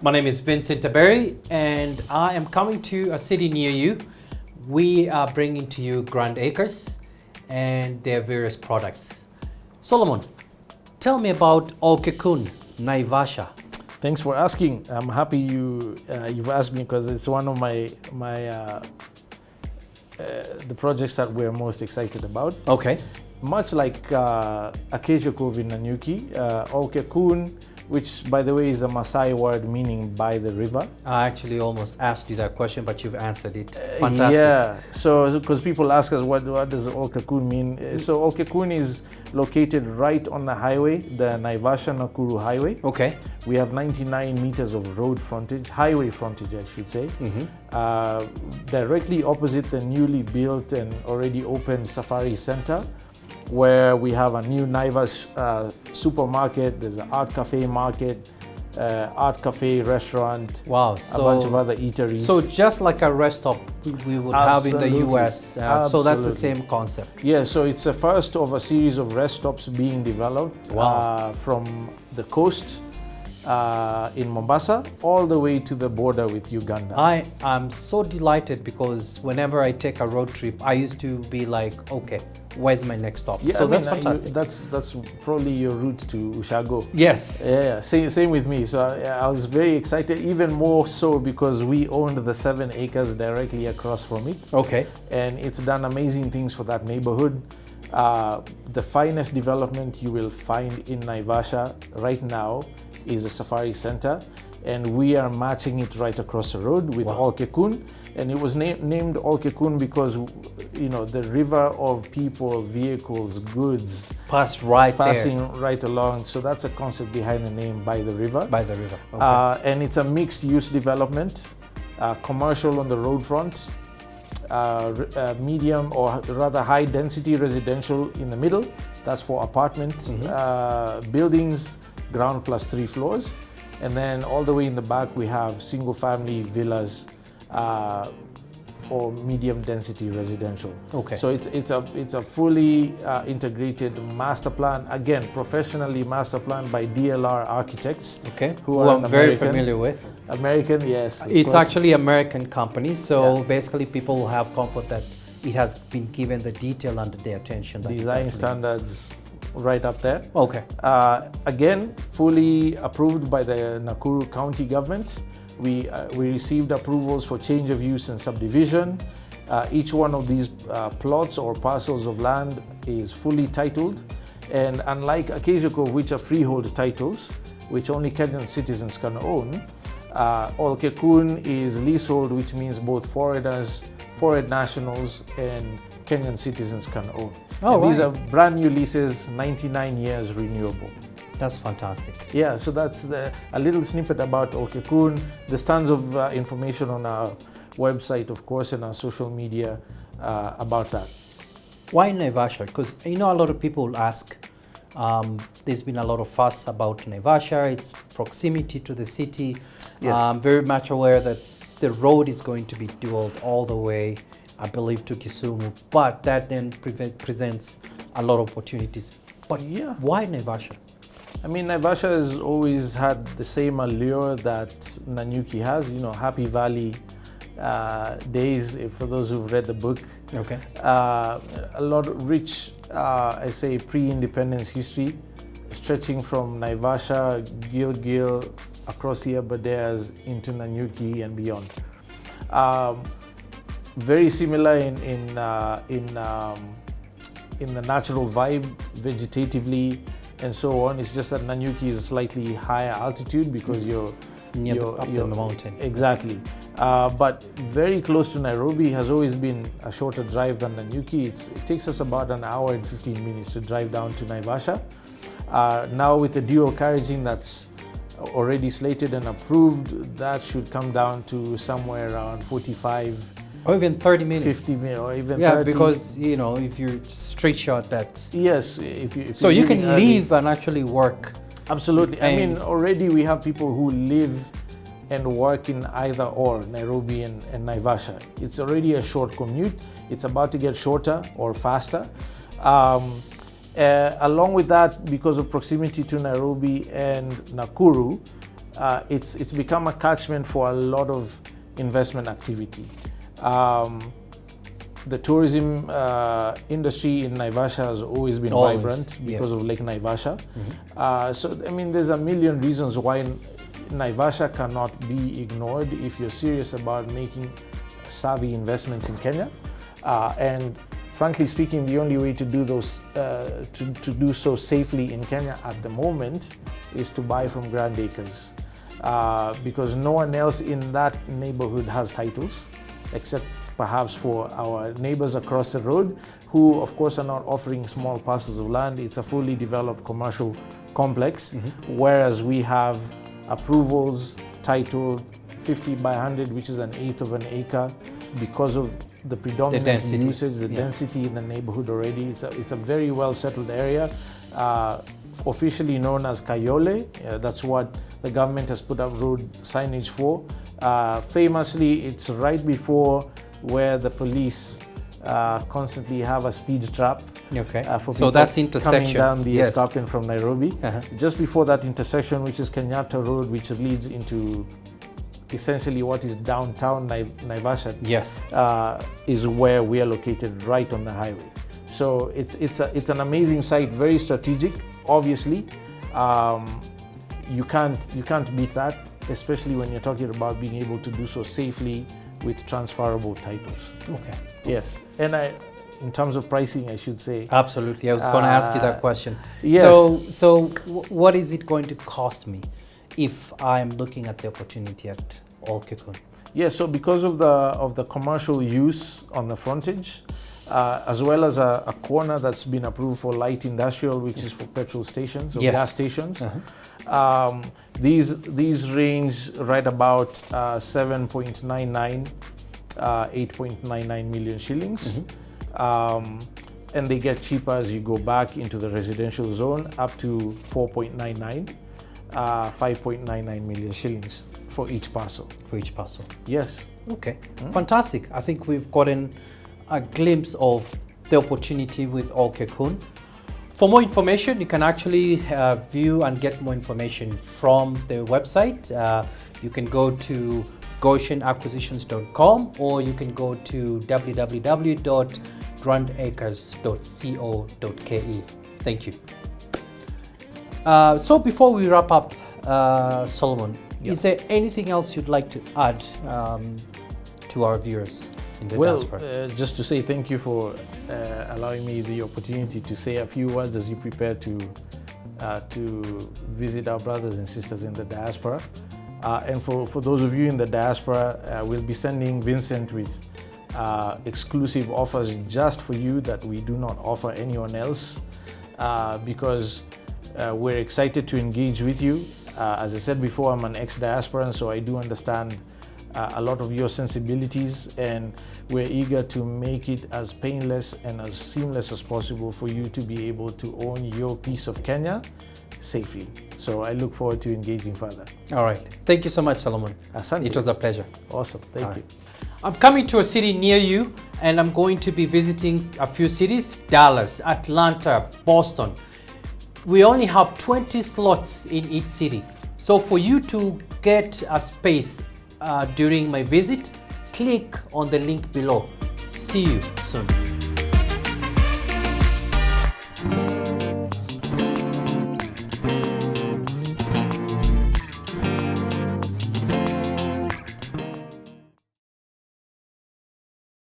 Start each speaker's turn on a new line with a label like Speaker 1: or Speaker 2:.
Speaker 1: My name is Vincent Taberi, and I am coming to a city near you. We are bringing to you GrandAcres and their various products. Solomon, tell me about OlKekun, Naivasha.
Speaker 2: Thanks for asking. I'm happy you've asked me because it's one of the projects that we're most excited about.
Speaker 1: Okay.
Speaker 2: Much like Acacia Cove in Nanyuki, OlKekun, which by the way is a Maasai word meaning by the river.
Speaker 1: I actually almost asked you that question, but you've answered it. Fantastic.
Speaker 2: Yeah, so because people ask us what does OlKekun mean? So OlKekun is located right on the highway, the Naivasha Nakuru highway.
Speaker 1: Okay.
Speaker 2: We have 99 meters of road frontage, highway frontage I should say, directly opposite the newly built and already opened Safari Center, where we have a new Naivasha supermarket, there's an art cafe market, art cafe restaurant,
Speaker 1: wow,
Speaker 2: a bunch of other eateries.
Speaker 1: So just like a rest stop we would have in the US, so that's the same concept.
Speaker 2: Yeah, so it's the first of a series of rest stops being developed from the coast in Mombasa all the way to the border with Uganda.
Speaker 1: I am so delighted because whenever I take a road trip, I used to be like, okay, where's my next stop?
Speaker 2: Yeah,
Speaker 1: so that's fantastic.
Speaker 2: That's probably your route to Ushago.
Speaker 1: Yes.
Speaker 2: Yeah, same with me. So I was very excited, even more so because we owned the 7 acres directly across from it.
Speaker 1: Okay.
Speaker 2: And it's done amazing things for that neighborhood. The finest development you will find in Naivasha right now is a Safari Center, and we are matching it right across the road with OlKekun. And it was named OlKekun because, you know, the river of people, vehicles, goods
Speaker 1: passing
Speaker 2: right along. So that's a concept behind the name, by the river.
Speaker 1: By the river. Okay.
Speaker 2: And it's a mixed use development, commercial on the road front, medium or rather high density residential in the middle. That's for apartments, buildings, ground plus 3 floors. And then all the way in the back we have single family villas or medium density residential.
Speaker 1: Okay.
Speaker 2: So it's a fully integrated master plan, again professionally master planned by DLR architects.
Speaker 1: Okay. Who I'm very familiar with.
Speaker 2: American, yes.
Speaker 1: It's actually American company, so basically people have comfort that it has been given the detail under their attention.
Speaker 2: Design standards right up there.
Speaker 1: Okay.
Speaker 2: Again, fully approved by the Nakuru County government. We received approvals for change of use and subdivision. Each one of these plots or parcels of land is fully titled. And unlike Acacia Cove, which are freehold titles, which only Kenyan citizens can own, OlKekun is leasehold, which means both foreigners, foreign nationals, and Kenyan citizens can own. These are brand new leases, 99 years renewable.
Speaker 1: That's fantastic.
Speaker 2: Yeah, so that's a little snippet about OlKekun. There's tons of information on our website, of course, and our social media about that.
Speaker 1: Why Naivasha? Because you know a lot of people ask, there's been a lot of fuss about Naivasha, its proximity to the city.
Speaker 2: Yes.
Speaker 1: I'm very much aware that the road is going to be dual all the way, I believe, to Kisumu, but that then presents a lot of opportunities. But yeah, why Naivasha?
Speaker 2: I mean, Naivasha has always had the same allure that Nanyuki has, you know, Happy Valley days, for those who've read the book.
Speaker 1: Okay.
Speaker 2: A lot of rich, I say, pre-independence history, stretching from Naivasha, Gilgil, across the Aberdares into Nanyuki and beyond. Very similar in the natural vibe, vegetatively, and so on. It's just that Nanyuki is a slightly higher altitude because you're
Speaker 1: up on the mountain.
Speaker 2: Exactly. But very close to Nairobi, has always been a shorter drive than Nanyuki. It takes us about an hour and 15 minutes to drive down to Naivasha. Now with the dual carriaging that's already slated and approved, that should come down to somewhere around 45
Speaker 1: or even 30 minutes.
Speaker 2: 50 minutes or even 30.
Speaker 1: Yeah, because, you know, if you're straight shot, that's...
Speaker 2: Yes. If
Speaker 1: so you can leave and actually work.
Speaker 2: Absolutely. I mean, already we have people who live and work in either or, Nairobi and Naivasha. It's already a short commute. It's about to get shorter or faster. Along with that, because of proximity to Nairobi and Nakuru, it's become a catchment for a lot of investment activity. The tourism industry in Naivasha has always been vibrant because of Lake Naivasha. So, I mean, there's a million reasons why Naivasha cannot be ignored if you're serious about making savvy investments in Kenya. And frankly speaking, the only way to do those, to do so safely in Kenya at the moment is to buy from GrandAcres. Because no one else in that neighborhood has titles, except perhaps for our neighbors across the road, who of course are not offering small parcels of land. It's a fully developed commercial complex, whereas we have approvals titled 50 by 100, which is an eighth of an acre, because of the predominant usage, the density in the neighborhood already. It's a very well settled area, officially known as Kayole. That's what the government has put up road signage for. Famously, it's right before where the police constantly have a speed trap.
Speaker 1: Okay.
Speaker 2: For
Speaker 1: so that's intersection
Speaker 2: coming down the escarpment from Nairobi. Just before that intersection, which is Kenyatta Road, which leads into essentially what is downtown Naivasha. Is where we are located, right on the highway. So it's an amazing site, very strategic. Obviously, you can't beat that, especially when you're talking about being able to do so safely with transferable titles.
Speaker 1: Okay.
Speaker 2: Yes, and in terms of pricing, I should say.
Speaker 1: Absolutely, I was going to ask you that question.
Speaker 2: Yes.
Speaker 1: So what is it going to cost me if I'm looking at the opportunity at OlKekun?
Speaker 2: Yes, so because of the commercial use on the frontage, as well as a corner that's been approved for light industrial, which is for petrol stations or gas stations. These range right about 7.99, 8.99 million shillings. And they get cheaper as you go back into the residential zone, up to 4.99, 5.99 million shillings for each parcel.
Speaker 1: For each parcel?
Speaker 2: Yes.
Speaker 1: Okay, fantastic. I think we've gotten a glimpse of the opportunity with OlKekun. For more information, you can actually view and get more information from the website. You can go to GoshenAcquisitions.com, or you can go to www.grandacres.co.ke. Thank you. So before we wrap up, Solomon, is there anything else you'd like to add to our viewers in the diaspora?
Speaker 2: Just to say thank you for allowing me the opportunity to say a few words as you prepare to visit our brothers and sisters in the diaspora. And for those of you in the diaspora, we'll be sending Vincent with exclusive offers just for you that we do not offer anyone else, because we're excited to engage with you. As I said before, I'm an ex-diasporan, so I do understand a lot of your sensibilities, and we're eager to make it as painless and as seamless as possible for you to be able to own your piece of Kenya safely. So I look forward to engaging further.
Speaker 1: All right. Thank you so much, Solomon.
Speaker 2: Asante.
Speaker 1: It was a pleasure.
Speaker 2: Awesome. Thank you.
Speaker 1: I'm coming to a city near you, and I'm going to be visiting a few cities: Dallas, Atlanta, Boston. We only have 20 slots in each city. So for you to get a space during my visit, click on the link below. See you soon.